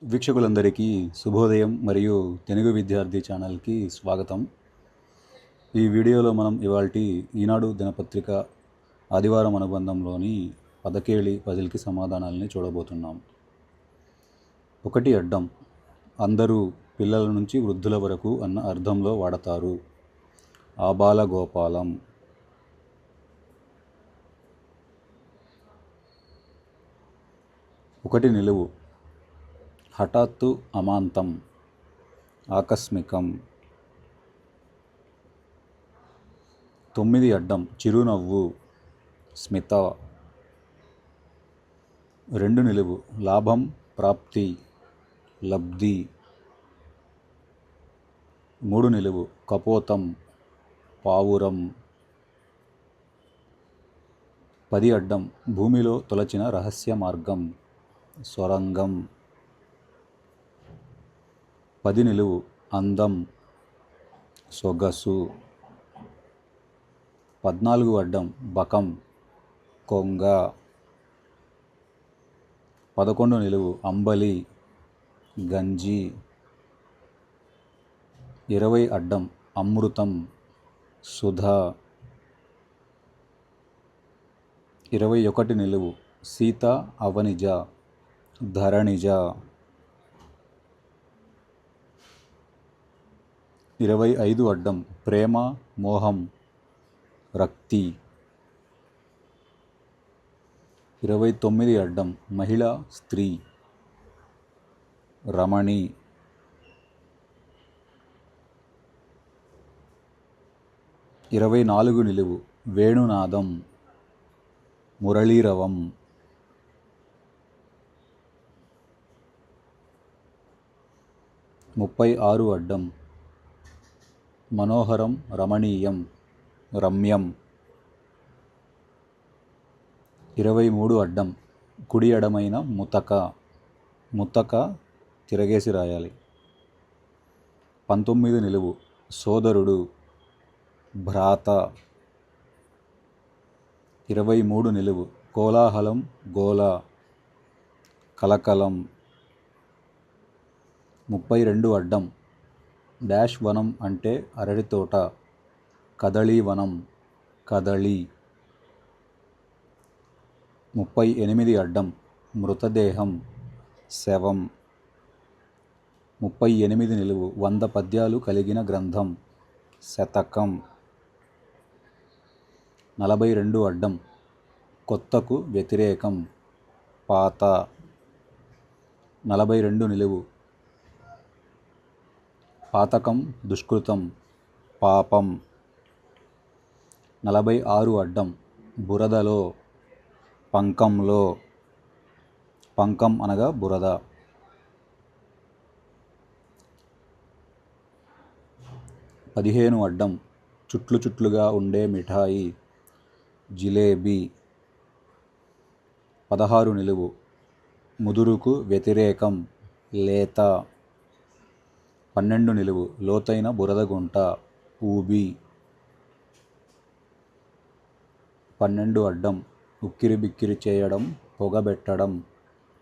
వీక్షకులందరికీ శుభోదయం మరియు తెలుగు విద్యార్థి ఛానల్కి స్వాగతం. ఈ వీడియోలో మనం ఇవాల్టి ఈనాడు దినపత్రిక ఆదివారం అనుబంధంలోని పదకేళి పజిల్కి సమాధానాలని చూడబోతున్నాం. 1 అడ్డం అందరూ పిల్లల నుంచి వృద్ధుల వరకు అన్న అర్థంలో వాడతారు. ఆబాల గోపాలం. 1 నిలువు హఠాత్తు, అమాంతం, ఆకస్మికం. 9 అడ్డం చిరునవ్వు, స్మిత. 2 నిలువు లాభం, ప్రాప్తి, లబ్ధి. 3 నిలువు కపోతం, పావురం. 10 అడ్డం భూమిలో తొలచిన రహస్య మార్గం, సొరంగం. 10 నిలువు అందం, సొగసు. 14 అడ్డం బకం, కొంగ. 11 నిలువు అంబలి, గంజి. 20 అడ్డం అమృతం, సుధ. 21 నిలువు సీత, అవనిజ, ధరణిజ. 25 అడ్డం ప్రేమ, మోహం, రక్తి. 29 అడ్డం మహిళ, స్త్రీ, రమణి. 24 నిలువు వేణునాదం, మురళీరవం. 36 అడ్డం మనోహరం, రమణీయం, రమ్యం. 23 అడ్డం కుడి ఎడమైన ముతక, ముతక తిరగేసి రాయాలి. 19 నిలువు సోదరుడు, భ్రాత. 23 నిలువు కోలాహలం, గోల, కలకలం. 32 అడ్డం డాష్ వనం అంటే అరటి తోట, కదళీవనం, కదళి. 38 అడ్డం మృతదేహం, శవం. 38 నిలువు 100 పద్యాలు కలిగిన గ్రంథం, శతకం. 42 అడ్డం కొత్తకు వ్యతిరేకం, పాత. 42 నిలువు పాతకం, దుష్కృతం, పాపం. 46 అడ్డం బురదలో, పంకంలో. పంకం అనగా బురద. 15 అడ్డం చుట్లు చుట్లుగా ఉండే మిఠాయి, జిలేబీ. 16 నిలువు ముదురుకు వ్యతిరేకం, లేత. 12 నిలువు లోతైన బురదగుంట, ఊబి. 12 అడ్డం ఉక్కిరి బిక్కిరి చేయడం, పొగబెట్టడం,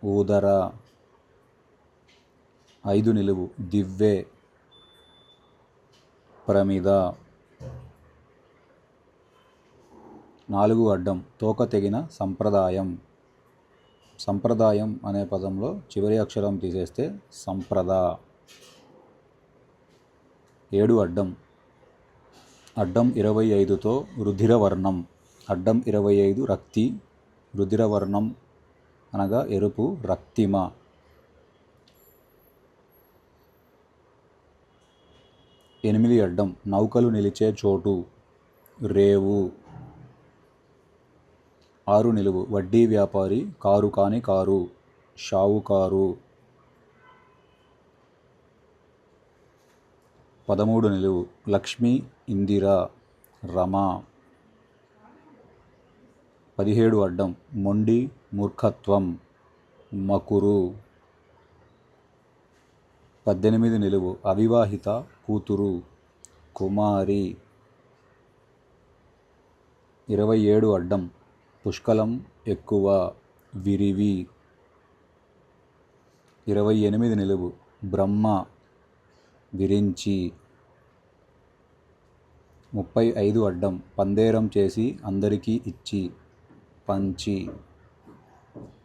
ఊదర. 5 నిలువు దివ్వె, ప్రమిద. 4 అడ్డం తోక తెగిన సంప్రదాయం. సంప్రదాయం అనే పదంలో చివరి అక్షరం తీసేస్తే సంప్రద. 7 అడ్డం అడ్డం 25తో రుధిరవర్ణం, అడ్డం 25 రక్తి, రుధిరవర్ణం అనగా ఎరుపు, రక్తిమ. 8 అడ్డం నౌకలు నిలిచే చోటు, రేవు. 6 నిలువు వడ్డీ వ్యాపారి, కారు కాని కారు, షావుకారు. 13 నిలువు లక్ష్మి, ఇందిర, రమ. 17 అడ్డం మొండి, మూర్ఖత్వం, మకురు. 18 నిలువు అవివాహిత, కూతురు, కుమారి. 27 అడ్డం పుష్కలం, ఎక్కువ, విరివి. 28 నిలువు బ్రహ్మ విరించి. 35 అడ్డం పందేరం చేసి అందరికీ ఇచ్చి పంచి.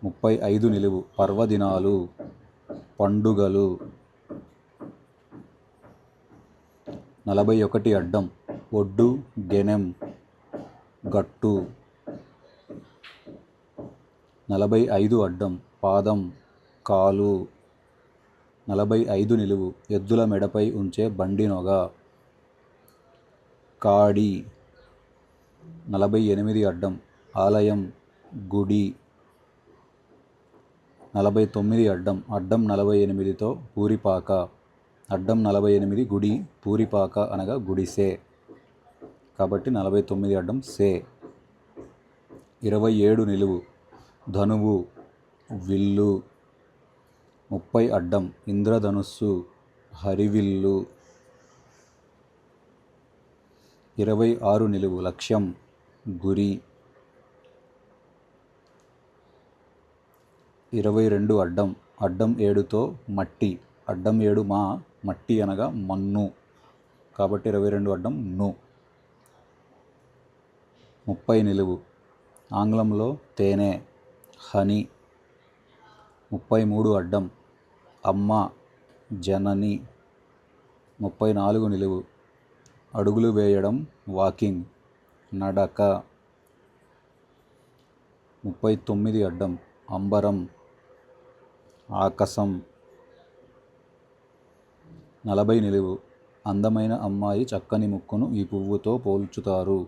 35 నిలువు పర్వదినాలు పండుగలు. 41 అడ్డం ఒడ్డు గెనెం గట్టు. 45 అడ్డం పాదం కాలు. 45 నిలువు ఎద్దుల మెడపై ఉంచే బండి నొగ కాడి. 48 అడ్డం ఆలయం గుడి. 49 అడ్డం అడ్డం 48తో పూరిపాక. అడ్డం 48 గుడి పూరిపాక అనగా గుడిసే కాబట్టి 49 అడ్డం సే. 27 నిలువు ధనువు విల్లు. 30 అడ్డం ఇంద్రధనుస్సు హరివిల్లు. 26 నిలువు లక్ష్యం గురి. 22 అడ్డం అడ్డం 7తో మట్టి. అడ్డం 7 మా మట్టి అనగా మన్ను కాబట్టి 22 అడ్డం ను. 30 నిలువు ఆంగ్లంలో తేనె హనీ. 33 అడ్డం అమ్మ జనని. 34 నిలువు అడుగులు వేయడం వాకింగ్ నడక. 39 అడ్డం అంబరం ఆకాశం. 40 నిలువు అందమైన అమ్మాయి చక్కని ముక్కును ఈ పువ్వుతో పోల్చుతారు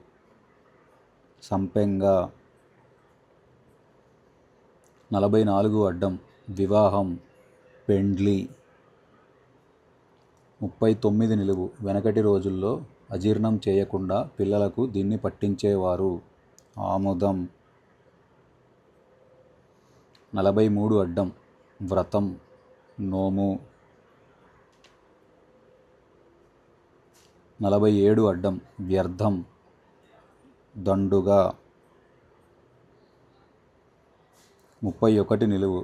సంపెంగ. 44 అడ్డం వివాహం పెండ్లి. 39 నిలువు వెనకటి రోజుల్లో అజీర్ణం చేయకుండా పిల్లలకు దీన్ని పట్టించేవారు ఆముదం. 43 అడ్డం వ్రతం నోము. 47 అడ్డం వ్యర్థం దండుగా. 31 నిలువు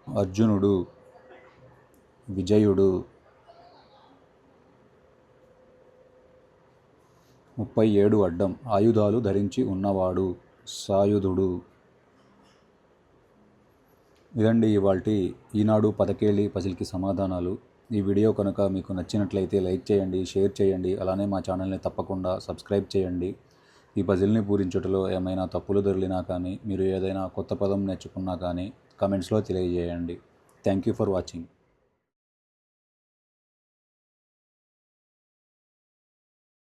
అర్జునుడు విజయుడు. 37 అడ్డం ఆయుధాలు ధరించి ఉన్నవాడు సాయుధుడు. ఇదండి ఇవాల్టి ఈనాడు పదకేళి పజిల్కి సమాధానాలు. ఈ వీడియో కనుక మీకు నచ్చినట్లయితే లైక్ చేయండి, షేర్ చేయండి, అలానే మా ఛానల్ని తప్పకుండా సబ్స్క్రైబ్ చేయండి. ఈ పజిల్ని పూరించుటలో ఏమైనా తప్పులు దొర్లినా కానీ, మీరు ఏదైనా కొత్త పదం నేర్చుకున్నా కానీ కమెంట్స్లో తెలియజేయండి. Thank you for watching.